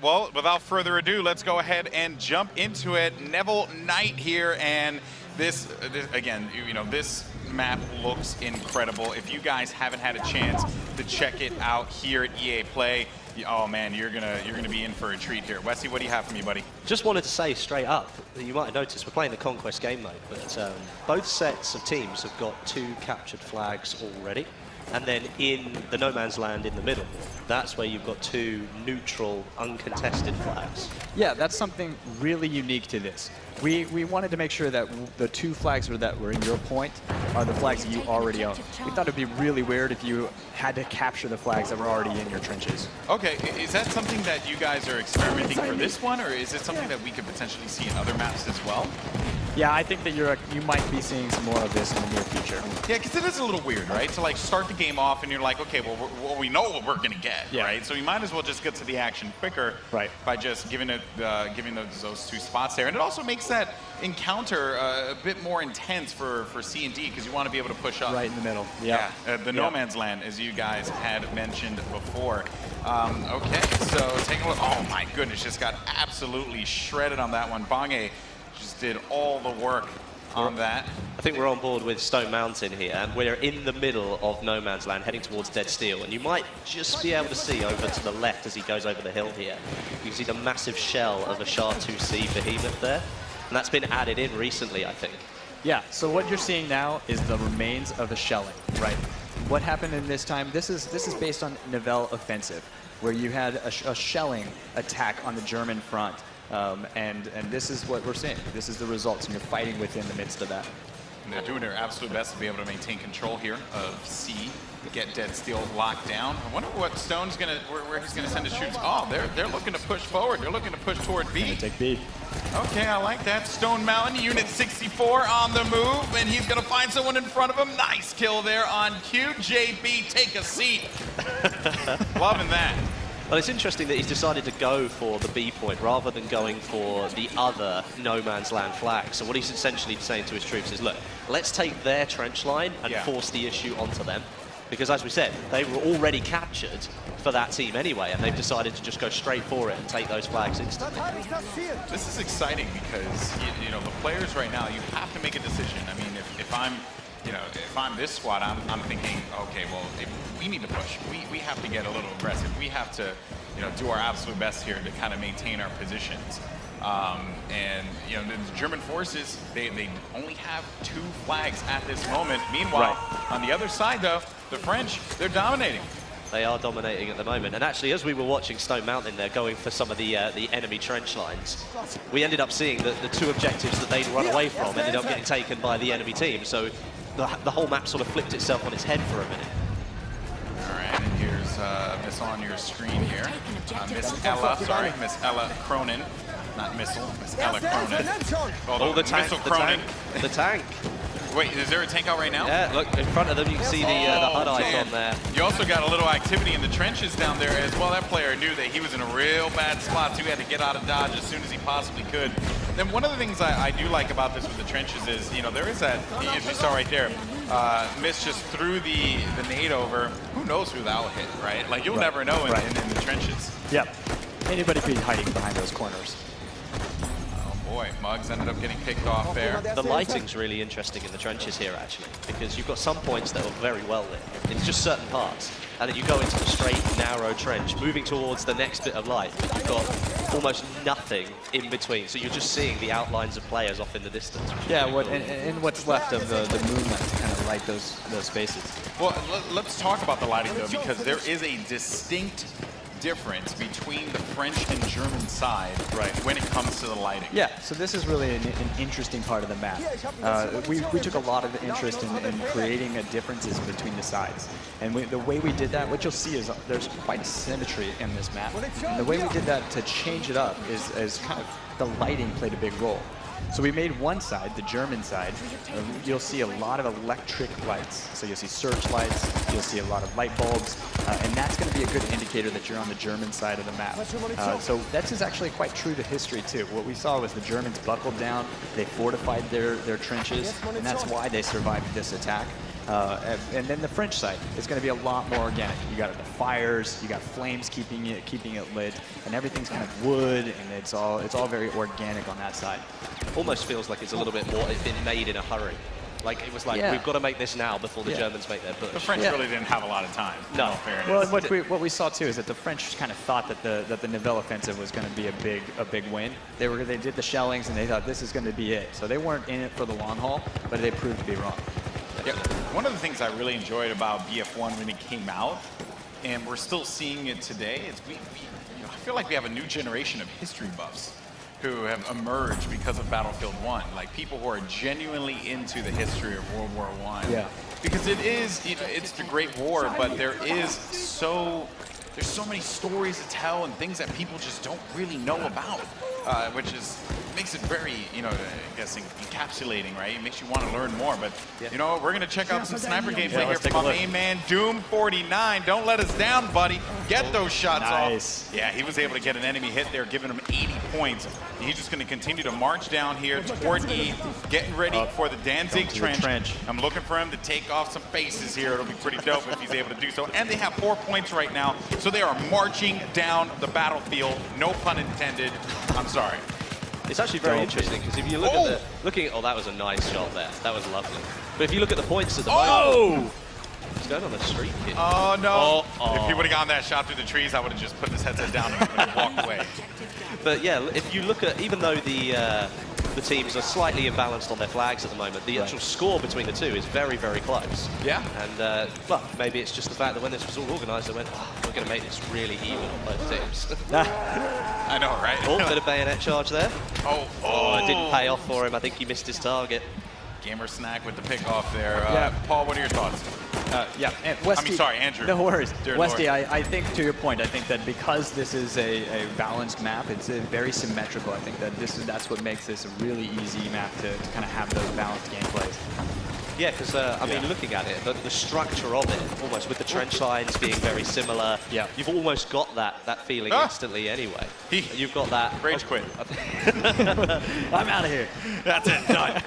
Well, without further ado, let's go ahead and jump into it. Nivelle Knight here, and this again, this map looks incredible. If you guys haven't had a chance to check it out here at EA Play, oh man, you're gonna be in for a treat here. Wesley, what do you have for me, buddy? Just wanted to say straight up, you might have noticed we're playing the Conquest game mode, but both sets of teams have got 2 captured flags already. And then in the no man's land in the middle, that's where you've got 2 neutral, uncontested flags. Yeah, that's something really unique to this. We wanted to make sure that the 2 flags that were in your point are the flags that you already own. We thought it'd be really weird if you had to capture the flags that were already in your trenches. Okay, is that something that you guys are experimenting for this one, or is it something that we could potentially see in other maps as well? Yeah, I think that you might be seeing some more of this in the near future. Yeah, because it is a little weird, right? To like start the game off and you're like, okay, well, we know what we're gonna get, right? So we might as well just get to the action quicker, by just giving those 2 spots there, and it also makes that encounter a bit more intense for C and D because you want to be able to push up right in the middle. The no man's land, as you guys had mentioned before. Okay, so take a look. Oh my goodness, just got absolutely shredded on that one. Bange just did all the work on that. I think we're on board with Stone Mountain here, and we're in the middle of no man's land heading towards Dead Steel, and you might just be able to see over to the left as he goes over the hill here. You can see the massive shell of a Char-2C behemoth there, and that's been added in recently, I think. Yeah, so what you're seeing now is the remains of a shelling, right? What happened in this time, this is based on Nivelle Offensive, where you had a shelling attack on the German front. And this is what we're seeing. This is the results, and you're fighting within the midst of that. And they're doing their absolute best to be able to maintain control here of C, get Dead Steel locked down. I wonder what Stone's where he's gonna send his troops. Oh, they're looking to push forward. They're looking to push toward B. Take B. Okay, I like that. Stone Mountain, Unit 64 on the move, and he's gonna find someone in front of him. Nice kill there on cue. JB, take a seat. Loving that. Well, it's interesting that he's decided to go for the B point rather than going for the other no man's land flag. So what he's essentially saying to his troops is, look, let's take their trench line and force the issue onto them. Because as we said, they were already captured for that team anyway, and they've decided to just go straight for it and take those flags instantly. This is exciting because, the players right now, you have to make a decision. I mean, if I'm this squad, I'm thinking, okay, well, we need to push. We have to get a little aggressive. We have to, do our absolute best here to kind of maintain our positions. And the German forces, they only have 2 flags at this moment. Meanwhile, on the other side, though, the French, they're dominating. They are dominating at the moment. And actually, as we were watching Stone Mountain there going for some of the enemy trench lines, we ended up seeing that the 2 objectives that they'd run away from ended up getting taken by the enemy team. So the whole map sort of flipped itself on its head for a minute. All right, and here's Miss on your screen here. Miss Ella Cronin. Not Missile, Miss Ella Cronin. Oh, the tank, the tank. Wait, is there a tank out right now? Yeah, look, in front of them you can see the HUD icon there. You also got a little activity in the trenches down there as well. That player knew that he was in a real bad spot, so he had to get out of dodge as soon as he possibly could. Then one of the things I do like about this with the trenches is, there is that, as you saw right there, Miss just threw the nade over. Who knows who that will hit, right? Like, you'll never know in the trenches. Yep. Anybody could be hiding behind those corners. Boy, Muggs ended up getting picked off there. The lighting's really interesting in the trenches here, actually, because you've got some points that are very well lit. It's just certain parts. And then you go into the straight, narrow trench, moving towards the next bit of light. You've got almost nothing in between, so you're just seeing the outlines of players off in the distance. Yeah, and what's left of the moonlight to kind of light those spaces. Well, let's talk about the lighting, though, because there is a distinct difference between the French and German side when it comes to the lighting. Yeah, so this is really an interesting part of the map. We took a lot of interest in creating differences between the sides. And the way we did that, what you'll see is there's quite a symmetry in this map. And the way we did that to change it up is kind of the lighting played a big role. So we made one side, the German side, you'll see a lot of electric lights. So you'll see searchlights, you'll see a lot of light bulbs, and that's going to be a good indicator that you're on the German side of the map. So that's actually quite true to history too. What we saw was the Germans buckled down, they fortified their trenches, and that's why they survived this attack. And then the French side is going to be a lot more organic. You got the fires, you got flames keeping it lit, and everything's kind of wood, and it's all very organic on that side. Almost feels like it's a little bit more, it's been made in a hurry. Like, it was like, we've got to make this now before the Germans make their push. The French really didn't have a lot of time. No. Well, what we saw too is that the French kind of thought that the Nivelle offensive was going to be a big win. They did the shellings and they thought this is going to be it. So they weren't in it for the long haul, but they proved to be wrong. Yeah. One of the things I really enjoyed about BF1 when it came out, and we're still seeing it today, is I feel like we have a new generation of history buffs who have emerged because of Battlefield 1. Like, people who are genuinely into the history of World War I. Yeah. Because it's the Great War, but there's so many stories to tell and things that people just don't really know about, which makes it very, I guess, encapsulating, right? It makes you want to learn more. But you know what? We're going to check out some sniper gameplay here from my main man, Doom49. Don't let us down, buddy. Get those shots off. Yeah, he was able to get an enemy hit there, giving him 80 points. He's just going to continue to march down here toward E, getting ready for the Danzig trench. I'm looking for him to take off some faces here. It'll be pretty dope if he's able to do so. And they have 4 points right now, so they are marching down the battlefield. No pun intended. I'm sorry. It's actually very interesting because if you look at that was a nice shot there. That was lovely. But if you look at the points at the moment, he's going on a streak here. Oh no! If he would have gotten that shot through the trees, I would have just put his headset down and walked away. But yeah, if you look at, even though the teams are slightly imbalanced on their flags at the moment, the actual score between the two is very, very close. Yeah. And well, maybe it's just the fact that when this was all organised, they went, we're going to make this really even on both teams. I know, right? Bit of bayonet charge there. It didn't pay off for him. I think he missed his target. Gamer Snack with the pick off there. Paul, what are your thoughts? And Westy, sorry, Andrew. No worries. Westy, I think to your point, I think that because this is a balanced map, it's very symmetrical. I think that that's what makes this a really easy map to kind of have those balanced gameplays. Yeah, because I mean, looking at it, the structure of it, almost with the trench lines being very similar, you've almost got that feeling instantly anyway. You've got that. Rage quit. I'm out of here. That's it. Done.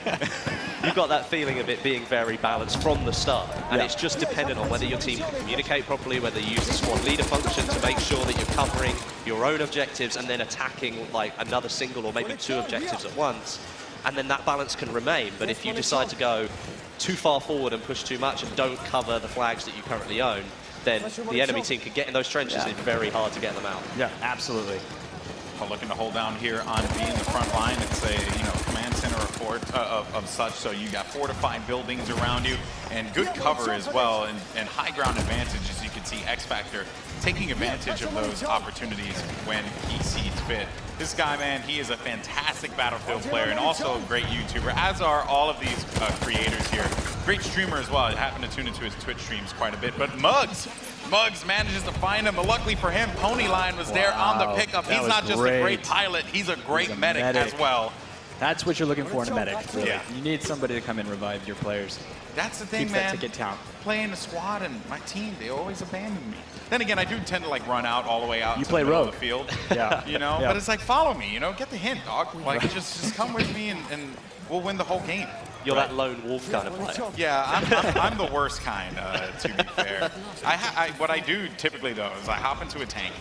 You've got that feeling of it being very balanced from the start, and it's just dependent on whether your team can communicate properly, whether you use the squad leader function to make sure that you're covering your own objectives and then attacking like another single or maybe 2 objectives at once, and then that balance can remain. But if you decide to go too far forward and push too much and don't cover the flags that you currently own, then the enemy team can get in those trenches and it's very hard to get them out. Yeah, absolutely. Looking to hold down here on B in the front line. It's a command center of such, so you got fortified buildings around you and good cover as well, and high ground advantage, as you can see. X Factor taking advantage of those opportunities when he sees fit. This guy, man, he is a fantastic Battlefield player and also a great YouTuber, as are all of these creators here. Great streamer as well. I happen to tune into his Twitch streams quite a bit. But Muggs manages to find him. But luckily for him, Ponyline was there on the pickup. He's not just a great pilot, he's a great medic as well. That's what you're looking for in a medic, really. Yeah. You need somebody to come and revive your players. That's the thing, Keeps man. That ticket count. Playing a squad and my team, they always abandon me. Then again, I do tend to like run out all the way out to the middle of the field. But it's like, follow me, get the hint, dog. Like, just come with me and we'll win the whole game. You're that lone wolf kind of player. Yeah, I'm the worst kind, to be fair. What I do typically, though, is I hop into a tank,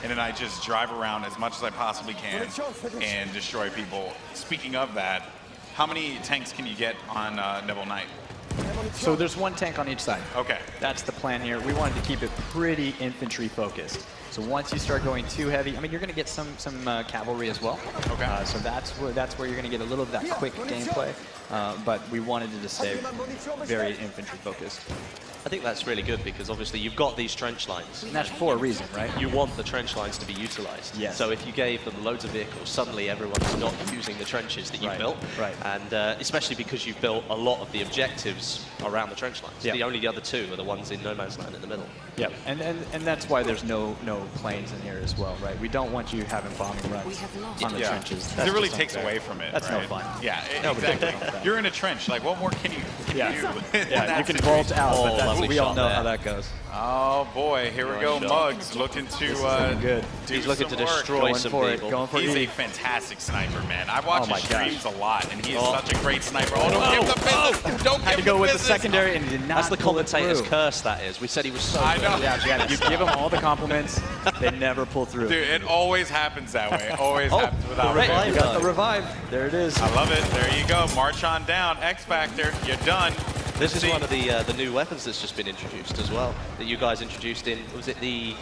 and then I just drive around as much as I possibly can and destroy people. Speaking of that, how many tanks can you get on Nivelle Knight? So there's 1 tank on each side. Okay. That's the plan here. We wanted to keep it pretty infantry focused. So once you start going too heavy, I mean, you're going to get some cavalry as well. Okay. So that's where you're going to get a little of that quick gameplay. But we wanted it to stay very infantry focused. I think that's really good because obviously you've got these trench lines. And that's for a reason, right? You want the trench lines to be utilized. Yes. So if you gave them loads of vehicles, suddenly everyone's not using the trenches that you built. Right. And especially because you've built a lot of the objectives around the trench lines. Yeah. The only other 2 are the ones in no man's land in the middle. Yeah, and that's why there's no planes in here as well, right? We don't want you having bombing runs on the trenches. It really takes away from it. That's right? no fun. Yeah, exactly. You're in a trench. Like, what more can you do? Yeah, you can vault out, but lovely we all shot know there. how that goes. Oh boy, here we go. shot. Muggs looking to Good. do He's looking to some work. destroy Going some for people. it. Going for He's a it. fantastic sniper, man. I watch Oh his my gosh. streams a lot, and he is Oh. such a great sniper. Oh, don't give the business. Don't Had give to go the with the business. secondary and he did not That's the pull it commentator's through. curse, that is. We said he was so I good. know. Yeah, you give them all the compliments, they never pull through. Dude, it always happens that way. Always Oh, happens without the fail. revive. You got the revive. There it is. I love it. There you go. March on down. X Factor. You're done. This is See- one of the new weapons that's just been introduced as well, that you guys introduced in, was it the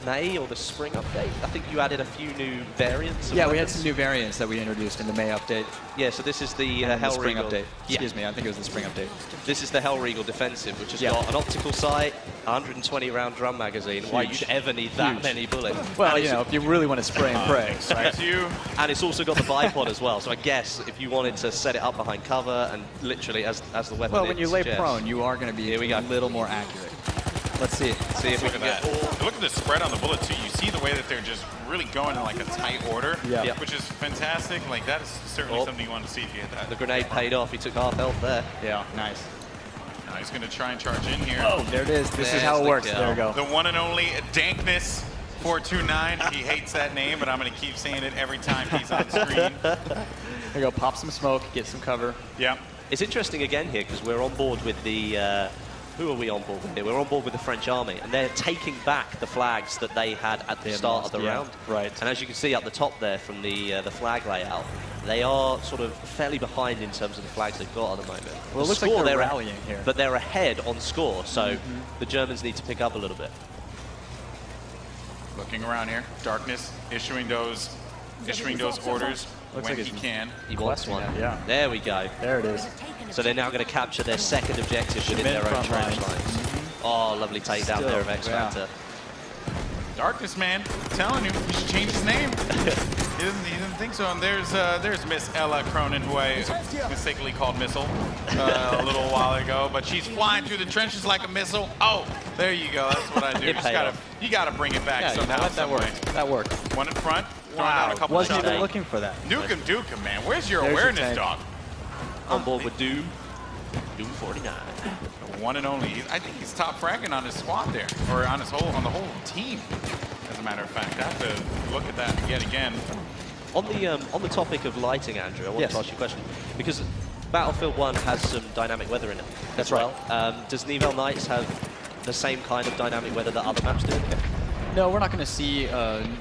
May or the spring update? I think you added a few new variants. Of Yeah, we had weapons. some new variants that we introduced in the May update. Yeah, so this is the And the spring Hellregal update. Yeah. Excuse me, I think it was the spring update. This is the Hellregal defensive, which has Yeah. got an optical sight, 120 round drum magazine. Why Huge. you'd ever need that Huge. many bullets? Well, and you know, if you really want to spray and pray, right? Excuse you. And it's also got the bipod as well. So I guess if you wanted to set it up behind cover and literally as the weapon. Well, when you lay suggests. prone, you are going to be Here we go. a little more accurate. Let's see. See if we Look can at get that. Look at the spread on the bullet too. You see the way that they're just really going in like a tight order, Yeah. Yeah. which is fantastic. Like that is certainly Oh. something you want to see if you hit that. the grenade paid off. He took half health there. Yeah, nice. Now he's going to try and charge in here. Oh, there it is. This There's is how it the works. kill. There we go. The one and only Dankness 429. He hates that name, but I'm going to keep saying it every time he's on screen. There you go. Pop some smoke, get some cover. Yeah. It's interesting again here because we're on board with the. Who are we on board with here? We're on board with the French army, and they're taking back the flags that they had at the had start lost, of the yeah, round. right. And as you can see up the top there from the flag layout, they are sort of fairly behind in terms of the flags they've got at the moment. Well, it The looks like score, they're a- rallying here. But they're ahead on score, so the Germans need to pick up a little bit. Looking around here. Darkness issuing those orders Looks when like he it's can. He wants Questing one. that, yeah. There we go. There it is. So they're now going to capture their second objective within Schmidt their own front trench lines. lines. Oh, lovely takedown Still, there of X yeah. Factor. Darkness, man. I'm telling you, we should change his name. He doesn't think so. And there's Miss Ella Cronin, who I mistakenly called Missile a little while ago. But she's flying through the trenches like a missile. Oh, there you go. That's what I do. It paid off. You gotta bring it back Yeah, you know somehow. what? That some way. worked. That worked. One in front. Throwing out a couple Wasn't shots. even looking for that. Nukem Dukem, man. Where's your There's your awareness, tank. dog? On board with Doom. Doom 49. The one and only. I think he's top fragging on his squad there, or on the whole team. As a matter of fact, I have to look at that yet again. On the topic of lighting, Andrew, I want Yes. to ask you a question. Because Battlefield 1 has some dynamic weather in it. That's as well. Does Nivelle Knights have the same kind of dynamic weather that other maps do? No, we're not going to see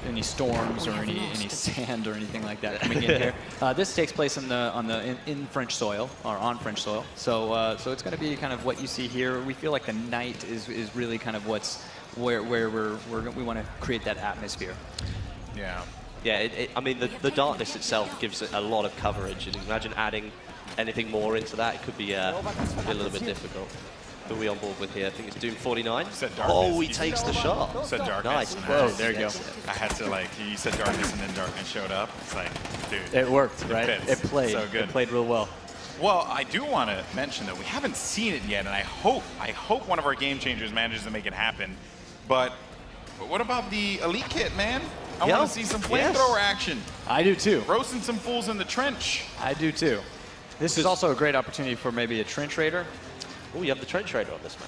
any storms or any sand or anything like that coming in here. This takes place in French soil or on French soil, so it's going to be kind of what you see here. We feel like the night is really kind of where we want to create that atmosphere. Yeah. Yeah, I mean, the darkness itself gives it a lot of coverage, and imagine adding anything more into that, it could be a little bit difficult. Who are we on board with here? I think it's Doom 49. Said darkness. Oh, he takes the shot. Said darkness. Nice. Whoa, there you go. I had to you said darkness and then darkness showed up. It's like, dude. It worked, right? fits. It played. So good. It played real well. Well, I do want to mention that we haven't seen it yet, and I hope one of our game changers manages to make it happen. But what about the elite kit, man? I Yeah. want to see some Yes. flamethrower action. I do too. Roasting some fools in the trench. I do too. This is also a great opportunity for maybe a trench raider. Oh, you have the trench raider on this map.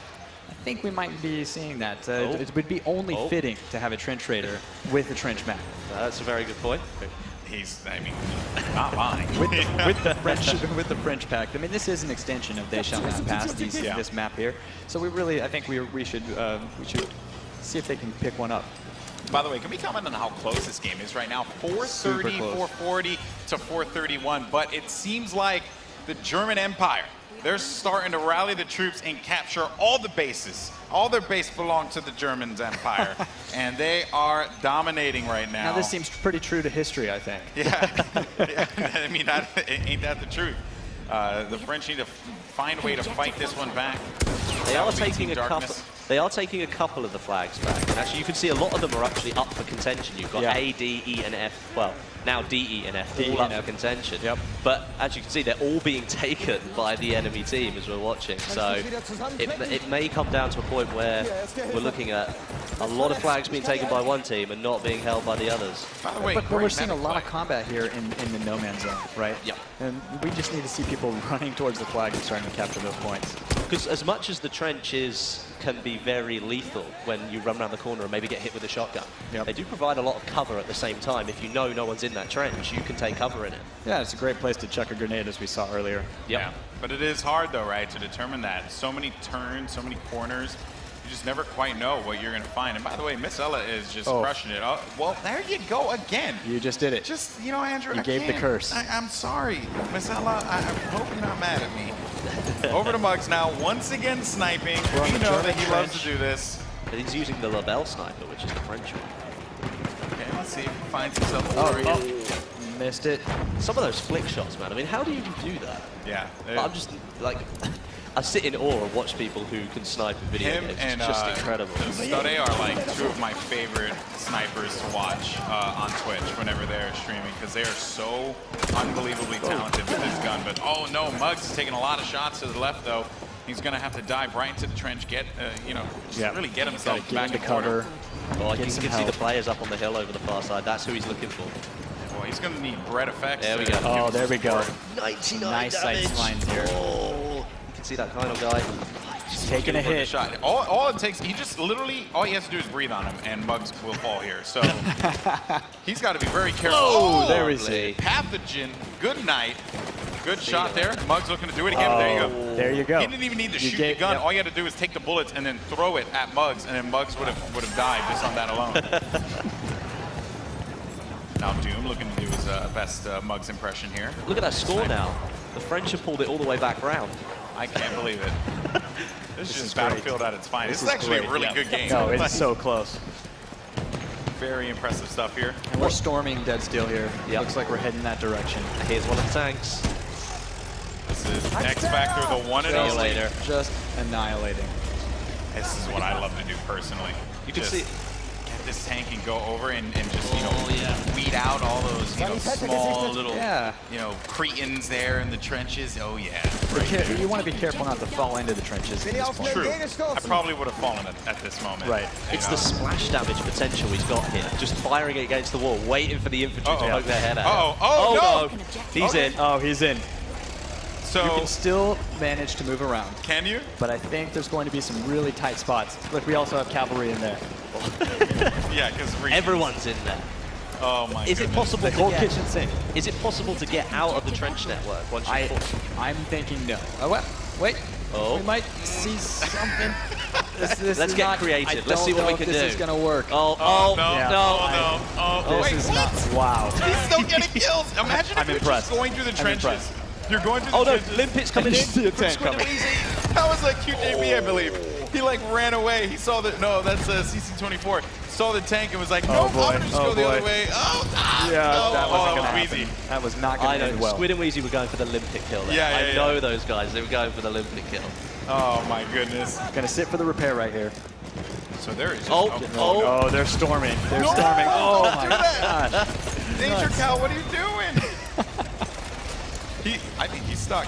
I think we might be seeing that. Oh. It would be only Oh. fitting to have a trench raider with a trench map. That's a very good point. I mean, not lying. with the French pack. I mean, this is an extension of They Shall Not Pass. This map here. So I think we should see if they can pick one up. By the way, can we comment on how close this game is right now? 430, Super close. 440 to 431. But it seems like the German Empire, they're starting to rally the troops and capture all the bases. All their base belong to the Germans Empire. And they are dominating right now. Now, this seems pretty true to history, I think. Yeah. I mean, ain't that the truth? The French need to find a way to fight this one back. They That are would be taking Team a couple. Darkness. They are taking a couple of the flags back, and actually you can see a lot of them are actually up for contention. You've got Yeah. A, D, E, and F. Well, now D, E, and F D, all up and F. for contention. Yep. But as you can see, they're all being taken by the enemy team as we're watching. So it may come down to a point where we're looking at a lot of flags being taken by one team and not being held by the others. By the way, But we're great seeing a map lot of play. combat here in the no man's zone, right? Yep. And we just need to see people running towards the flag and starting to capture those points. Because as much as the trenches can be very lethal when you run around the corner and maybe get hit with a shotgun, they do provide a lot of cover at the same time. If you know no one's in that trench, you can take cover in it. Yeah, it's a great place to chuck a grenade, as we saw earlier. Yeah, but it is hard, though, right, to determine that. So many turns, so many corners. You just never quite know what you're going to find. And by the way, Nivelle is just crushing it. Oh, well, there you go again. You just did it. Just, you know, Andrew, you gave the curse. I'm sorry. Nivelle, I hope you're not mad at me. Over to Muggs now, once again sniping. We know that he loves to do this. And he's using the Nivelle sniper, which is the French one. Okay, let's see if he finds himself. Missed it. Some of those flick shots, man. I mean, how do you even do that? Yeah. I'm just, like... I sit in awe and watch people who can snipe in video games. And, it's just incredible. Stode are like two of my favorite snipers to watch on Twitch whenever they're streaming, because they are so unbelievably talented with this gun. But oh no, Muggs is taking a lot of shots to the left though. He's going to have to dive right into the trench, get really get himself back in cover. Oh, you can see the players up on the hill over the far side. That's who he's looking for. Well, he's going to need bread effects. There we go. Oh, there we go. 99 nice damage. sight lines here. Oh, you can see that kind of guy. He's taking a hit. Shot. All it takes, all he has to do is breathe on him, and Muggs will fall here. So he's got to be very careful. Oh, there we see. Pathogen. Good night. Good shot there. Muggs looking to do it again. There you go. There you go. He didn't even need to shoot the gun. Yep. All you had to do was take the bullets and then throw it at Muggs, and then Muggs would have died just on that alone. Now Doom looking to do his best Muggs impression here. Look at that score now. The French have pulled it all the way back round. I can't believe it. This is just Battlefield at its finest. This This is actually great. a really good game. No, it's so close. Very impressive stuff here. And we're storming Dead Steel here. Yep. Looks like we're heading that direction. Here's one of the tanks. This is X Factor, the one and See you only. later. Just annihilating. This is what I love to do personally. You can Just see. get this tank and go over and just weed out all those small little cretins there in the trenches. Oh yeah. You want to be careful not to fall into the trenches at this point. True. I probably would have fallen at this moment. Right. It's the splash damage potential he's got here. Just firing it against the wall, waiting for the infantry to poke their head out. Oh, no! He's in. Oh, he's in. So you can still manage to move around. Can you? But I think there's going to be some really tight spots. Look, we also have cavalry in there. Yeah, because everyone's in there. Oh my Is goodness. it possible The to whole get? kitchen sink. Is it possible to get out of the trench network once you fall? I'm thinking no. Oh, well, wait. Oh. We might see something. This Let's is get not, creative. I Let's see don't what we know can if do. This is going to work. Oh, This Wait, is what? not. Wow. He's still getting kills. Imagine if you're impressed. just going through the trenches. impressed. You're going through the Oh no, trenches. Limpet's coming in. See a tank coming. That was like QJB, I believe. He like ran away. He saw the that's CC24. Saw the tank and was like, no, I'm gonna just go the other way. Oh, Yeah, no. that wasn't going to that was happen. Wheezy. That was not going I to know. end well. Squid and Wheezy were going for the limpet kill there. Yeah, I know those guys. They were going for the limpet kill. Oh my goodness. Going to sit for the repair right here. So there is just Oh, they're storming. They're No! storming. Oh Don't my do that. gosh. Danger Nuts. Cow, what are you doing? I think he's stuck.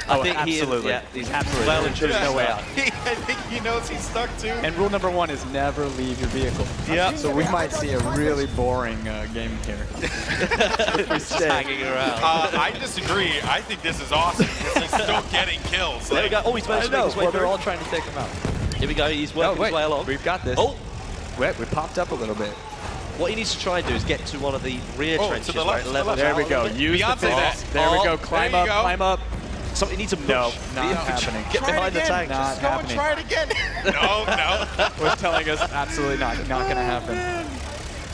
I think absolutely. he's Absolutely. well and truly There's no way out. I think he knows he's stuck too. And rule number 1 is never leave your vehicle. Yeah. So we might see a really boring game here. If we stay. hanging around. I disagree. I think this is awesome because he's still getting kills. There we go. Oh, he's managed to make his way Well, they're through. all trying to take him out. Here we go. He's working his way along. We've got this. Oh, Wait, we popped up a little bit. what he needs to try and do is get to one of the rear Oh, to trenches the where left, it to the levels left. There out we a go. little bit. Use the Beyonce fence. that. There we Oh, go. Climb there up. you go. Climb up. Something needs to push. No, the not infantry. happening. Get behind the tank. Not Just go and happening. try it again. No. Was telling us absolutely not going to happen.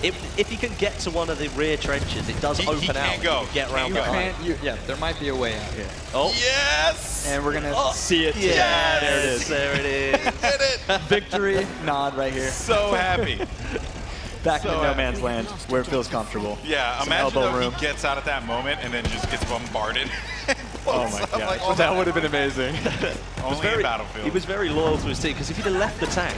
If he can get to one of the rear trenches, it does He open can't out. go. You get around He behind. Yeah, there might be a way out here. Oh, Yes. And we're going to see it. yes, There it is. There it is. Did it. Victory nod right here. So happy. Back in So no happy. man's land where it feels comfortable. Yeah, Some imagine elbow though room. he gets out at that moment and then just gets bombarded. Oh my I'm like, god. That would have been amazing. Only in Battlefield. He was very loyal to his team because if he'd have left the tank,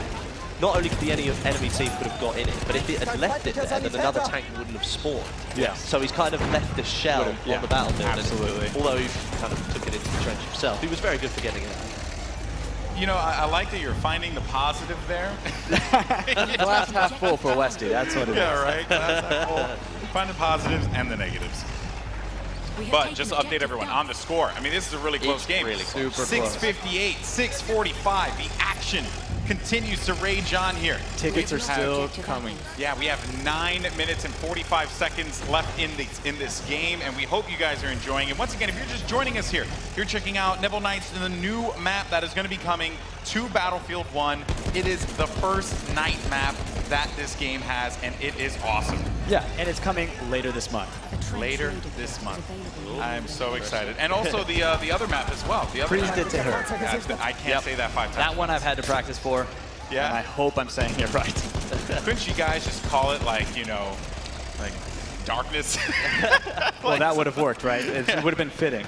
not only could the enemy team could have got in it, but if he had left it there, then another tank wouldn't have spawned. Yeah. So he's kind of left the shell Yeah, on the battlefield. and absolutely. although he kind of took it into the trench himself, he was very good for getting it. You know, I like that you're finding the positive there. Glass half full for Westy. That's what it is. Yeah, right. Glass half full. Find the positives and the negatives. But just to update everyone on the score. I mean, this is a really close game. Really close. Super 6:58, 6:45. The action continues to rage on here. Tickets are still coming. Yeah, we have 9 minutes and 45 seconds left in this game, and we hope you guys are enjoying it. Once again, if you're just joining us here, you're checking out Nivelle Knights and the new map that is going to be coming to Battlefield 1. It is the first night map that this game has, and it is awesome. Yeah, and it's coming later this month. Later this month. I'm so excited. And also the other map as well. The other Please map. did to her. Yeah, I can't say that 5 times. That one I've had to practice for. Yeah. And I hope I'm saying it right. Couldn't you guys just call it like, you know, like darkness? Well, that would have worked, right? It would have been fitting.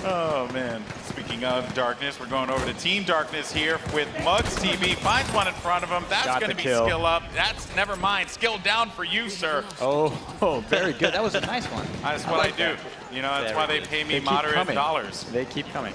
Oh, man. Speaking of darkness, we're going over to Team Darkness here with Muggs TV. Finds one in front of him. That's going to be kill. skill up. That's, never mind, skill down for you, sir. Oh, very good. That was a nice one. That's what I do. You know, that's why they pay me moderate dollars. They keep coming.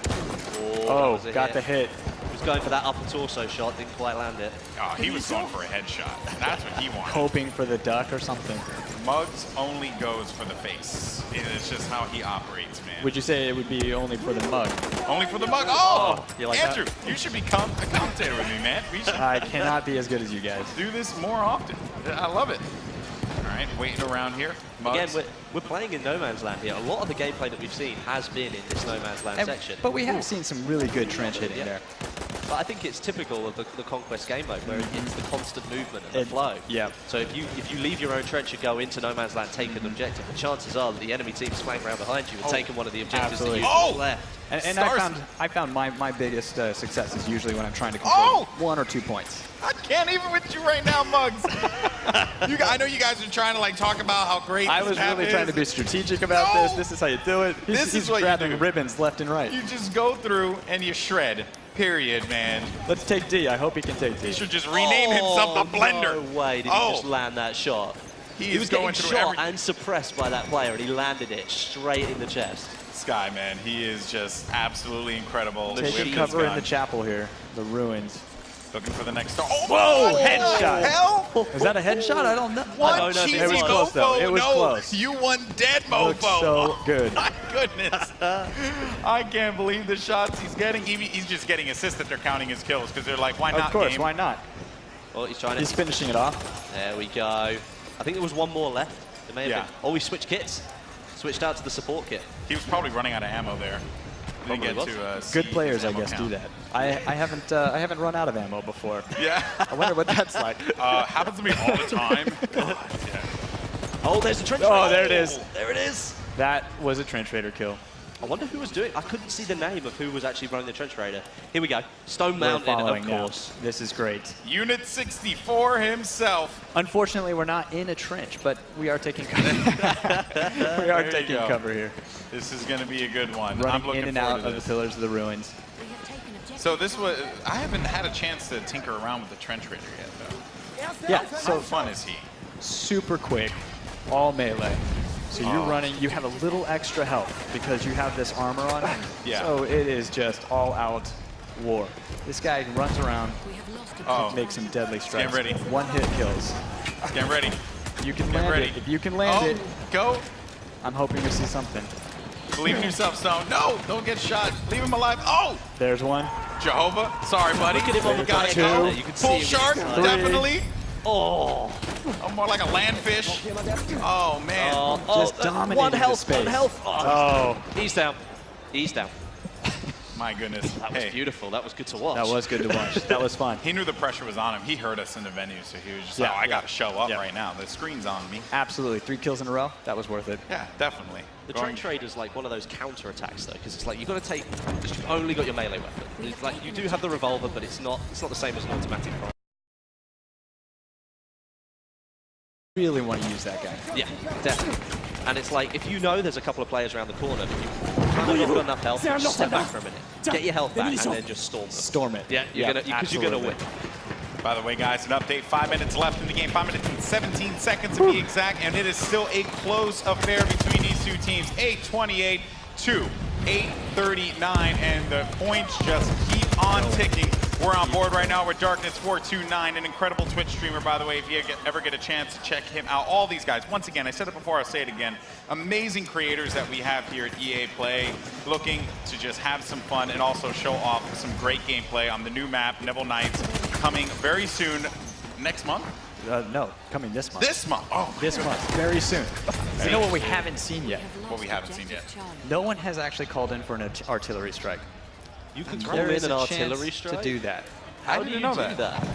Oh, got the hit. He was going for that upper torso shot, didn't quite land it. Oh, he was going for a headshot. That's what he wanted. Hoping for the duck or something. Muggs only goes for the face. It's just how he operates, man. Would you say it would be only for the mug? Only for the mug. Oh, you like Andrew, you should become a commentator with me, man. We should I cannot be as good as you guys. do this more often. I love it. All right, waiting around here. Muggs. Again, we're playing in No Man's Land here. A lot of the gameplay that we've seen has been in this No Man's Land section. But we have seen some really good trench hitting Yeah. there. But I think it's typical of the Conquest game mode, where it's the constant movement and the flow. Yeah. So if you leave your own trench and go into No Man's Land, take an objective, the chances are that the enemy team's flying around behind you and taking one of the objectives Absolutely. that you've left. And I found my biggest success is usually when I'm trying to control 1 or 2 points. I can't even with you right now, Muggs. I know you guys are trying to like talk about how great I this was map really is. trying to be strategic about No. this. This is how you do it. He's what you grabbing do. ribbons left and right. You just go through and you shred. Period, man. Let's take D. I hope he can take D. He should just rename himself the Blender. No way did he just land that shot. He was is getting going through shot everything. and suppressed by that player, and he landed it straight in the chest. Sky, man, he is just absolutely incredible. with Taking his cover in gun. the chapel here. The ruins. Looking for the next star. Oh, Whoa, my headshot. Hell? Is that a headshot? I don't know. One don't know if cheesy it was close, though. mofo. It was no, close. you won dead Looks mofo. so good. My goodness. I can't believe the shots he's getting. He's just getting assists that they're counting his kills because they're like, why not, Of course, game? why not? Oh, he's trying to. He's finishing it off. There we go. I think there was one more left. It may have Yeah. been. Oh, we switched kits. Switched out to the support kit. He was probably running out of ammo there. Didn't Probably get was. to, Good see players, his I ammo guess, count. do that. I haven't run out of ammo before. Yeah. I wonder what that's like. Happens to me all the time. God, yeah. Oh, there's the trench Oh, raider. there it is. There it is. That was a trench raider kill. I wonder who was doing. I couldn't see the name of who was actually running the trench raider. Here we go. Stone We're Mountain, following of now. course. This is great. Unit 64 himself. Unfortunately, we're not in a trench, but we are taking cover. We are There you taking go. cover here. This is going to be a good one. I'm Running looking in and forward out to of the this. pillars of the ruins. So this was, I haven't had a chance to tinker around with the trench raider yet, though. Yeah, How so fun is he? super quick, all melee. So you're running, you have a little extra health because you have this armor on. Yeah. So it is just all out war. This guy runs around, Oh, makes some deadly strikes. ready. One hit kills. get ready. You can Get land ready. it. If you can land it, Go. I'm hoping to see something. Believe in yourself, Stone. No, don't get shot. Leave him alive. Oh, There's one. Jehovah. Sorry, buddy. Look at him on the Gotta back go. end. You can see Full him shark, inside. definitely. Oh. Oh, more like a landfish. Oh, man. Just dominating One the health, space. one health. Oh, He's down. He's down. My goodness. That was Hey, beautiful. That was good to watch. that was good to watch. That was fun. he knew the pressure was on him. He heard us in the venue, so he was just Yeah, like, oh, I got to show up yeah. right now. The screen's on me. Absolutely. 3 kills in a row. That was worth it. Yeah, definitely. The Going- trench raider's like one of those counter attacks though, because it's like you've got to take. Because you've only got your melee weapon. It's like you do have the revolver, but it's not the same as an automatic rifle. Really want to use that guy. Yeah, definitely. And it's like, if you know there's a couple of players around the corner, but you kind of not got enough health, just step back for a minute. Get your health back and then just storm them. Storm it. Yeah, because you're going to win. By the way, guys, an update. 5 minutes left in the game. 5 minutes and 17 seconds to be exact. And it is still a close affair between these two teams. 8:28 to 8:39. And the points just keep on ticking We're on board right now with Darkness429, an incredible Twitch streamer, by the way, if you ever get a chance to check him out. All these guys, once again, I said it before, I'll say it again, amazing creators that we have here at EA Play, looking to just have some fun and also show off some great gameplay on the new map, Nivelle Nights, coming very soon, next month? No, coming this month. This month? Oh, this month, very soon. You know what we haven't seen yet? What we haven't seen yet? No one has actually called in for an artillery strike. You can call There in is an a artillery chance strike? to do that. How I do didn't you know do that?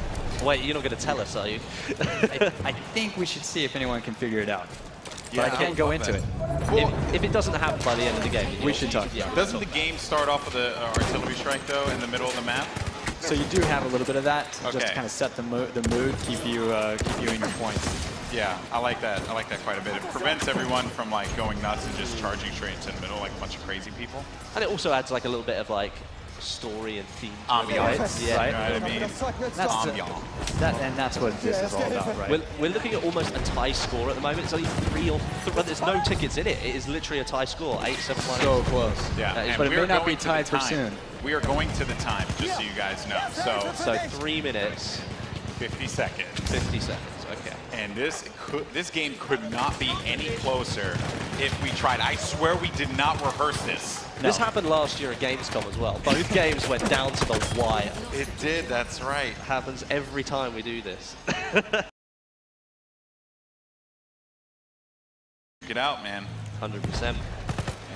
Wait, you're not going to tell us, are you? I think we should see if anyone can figure it out. But Yeah, I can't go into it. Well, if it doesn't happen by the end of the game, We should talk. Yeah, doesn't the game start off with an artillery strike, though, in the middle of the map? So you do have a little bit of that, just Okay. to kind of set the mood, keep you in your points. Yeah, I like that. I like that quite a bit. It prevents everyone from like going nuts and just charging straight into the middle like a bunch of crazy people. And it also adds like a little bit of like story and theme. to it, Ambiance, right? Yeah. you know what I mean? That's Ambiance. and that's what this is all about, right? We're looking at almost a tie score at the moment. It's only 3 or 3. There's no tickets in it. It is literally a tie score. 8-7-1. So close. Yeah, That is- and but it we may are not be going to the tied for time. soon. We are going to the time, just so you guys know. So 3 minutes, 50 seconds. 50 seconds. Okay. And this game could not be any closer if we tried. I swear we did not rehearse this. No. This happened last year at Gamescom as well. Both games went down to the wire. It did, that's right. Happens every time we do this. Get out, man. 100%.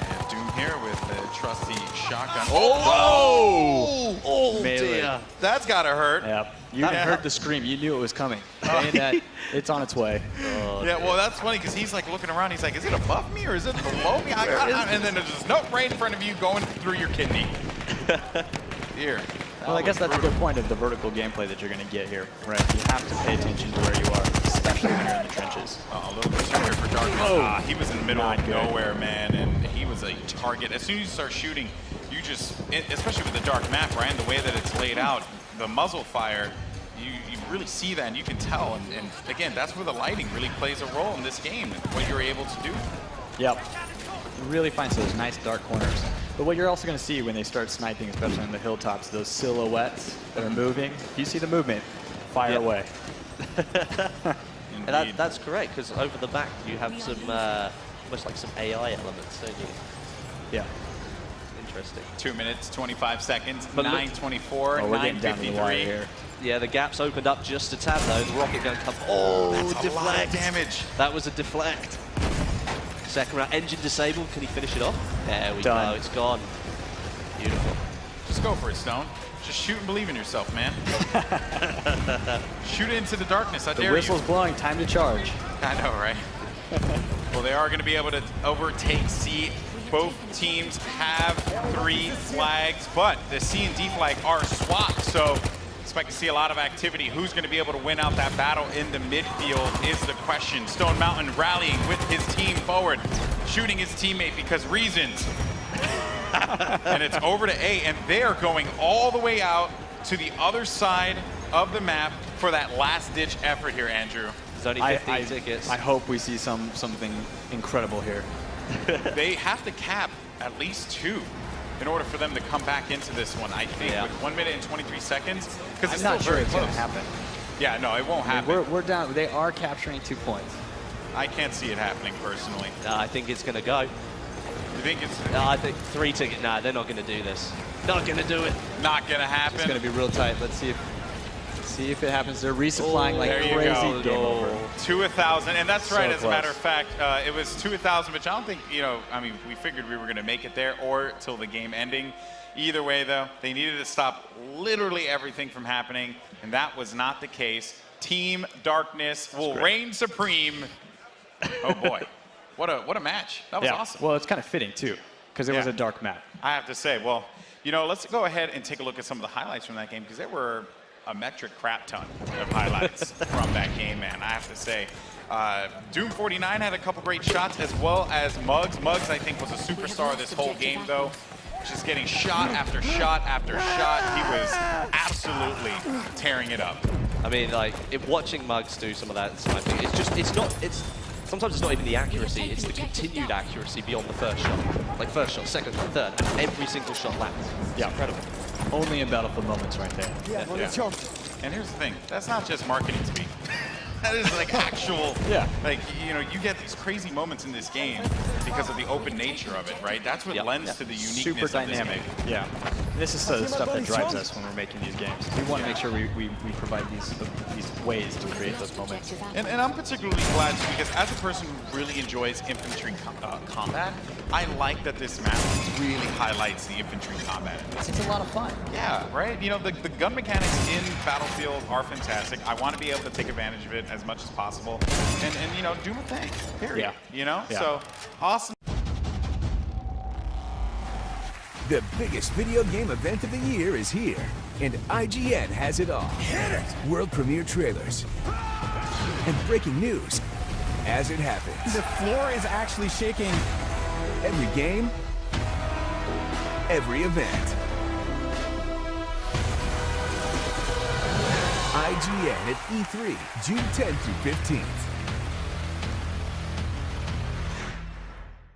And Doom here with the trusty shotgun. Oh Melee. dear. That's gotta hurt. Yep. You Yeah. heard the scream. You knew it was coming. And that it's on its way. Oh, Yeah, well, that's funny because he's like looking around. He's like, is it above me or is it below me? And then there's just nope right in front of you going through your kidney. Here. Well, I guess that's a good point of the vertical gameplay that you're going to get here, right? You have to pay attention to where you are, especially when you're in the trenches. A little bit here for Darkness. Oh. He was in the middle Not of good. nowhere, man, and he was a target. As soon as you start shooting, you just, especially with the dark map, right, and the way that it's laid out, the muzzle fire, you really see that and you can tell. And again, that's where the lighting really plays a role in this game and what you're able to do. Yep. You really find those nice dark corners. But what you're also going to see when they start sniping, especially on the hilltops, those silhouettes that are moving. If you see the movement, fire Yep. away. And that's correct, because over the back you have some, almost like some AI elements, don't you? Yeah. Interesting. 2 minutes, 25 seconds, But look- 9:24, Oh, we're getting down to the wire 9:53. here. Yeah, the gap's opened up just a tad though. The rocket gun comes. Oh, That's a lot of deflect. damage. That was a deflect. Second round, engine disabled. Can he finish it off? There we Done. go. It's gone. Beautiful. Just go for it, Stone. Just shoot and believe in yourself, man. Shoot it into the darkness. I The dare whistle's you. blowing. Time to charge. I know, right? Well, they are going to be able to overtake C. Both teams have 3 flags, but the C and D flag are swapped, so expect to see a lot of activity. Who's going to be able to win out that battle in the midfield is the question. Stone Mountain rallying with his team forward, shooting his teammate because reasons. And it's over to A, and they are going all the way out to the other side of the map for that last-ditch effort here, Andrew. There's only 15 tickets. I hope we see something incredible here. They have to cap at least 2 in order for them to come back into this one, I think, Yeah. with 1 minute and 23 seconds, because it's I'm not still sure very it's close. going to happen. Yeah, no, it won't I mean, happen. we're down. They are capturing 2 points. I can't see it happening personally. I think it's going to go. You think it's I think 3 ticket. Nah, they're not going to do this. Not going to do it. not going to It's happen? going to be real tight. Let's see if it happens. They're resupplying like there you crazy. go. Game over. To 1,000, and that's So right. As a close. matter of fact, it was to 1,000, which I don't think, I mean, we figured we were going to make it there or till the game ending. Either way, though, they needed to stop literally everything from happening, and that was not the case. Team Darkness will reign supreme. Oh boy, what a match! That was Yeah. awesome. Well, it's kind of fitting too, because it was Yeah. a dark map. I have to say, well, let's go ahead and take a look at some of the highlights from that game, because there were a metric crap ton of highlights from that game, man. I have to say. Doom49 had a couple great shots, as well as Muggs. Muggs, I think, was a superstar this whole game, though. Just getting shot after shot after shot. He was absolutely tearing it up. I mean, like, watching Muggs do some of that sniping, it's sometimes it's not even the accuracy, it's the continued accuracy beyond the first shot. Like first shot, second shot, third, and every single shot lands. It's incredible. Only in Battlefield moments right there. And here's the thing, that's not just marketing speak. That is like actual, like, you know, you get these crazy moments in this game because of the open nature of it, right? That's what lends to the uniqueness Super of this dynamic. game. Yeah. This is the stuff that drives us when we're making these games. We want to make sure we provide these ways to create those moments. And I'm particularly glad too, because as a person who really enjoys infantry combat, I like that this map really highlights the infantry combat. It's a lot of fun. Yeah, right? You know, the gun mechanics in Battlefield are fantastic. I want to be able to take advantage of it as much as possible. And you know, do my thing, period. You know? So, awesome. The biggest video game event of the year is here, and IGN has it all. Hit it! World premiere trailers and breaking news as it happens. The floor is actually shaking. Every game, every event. IGN at E3, June 10th through 15th.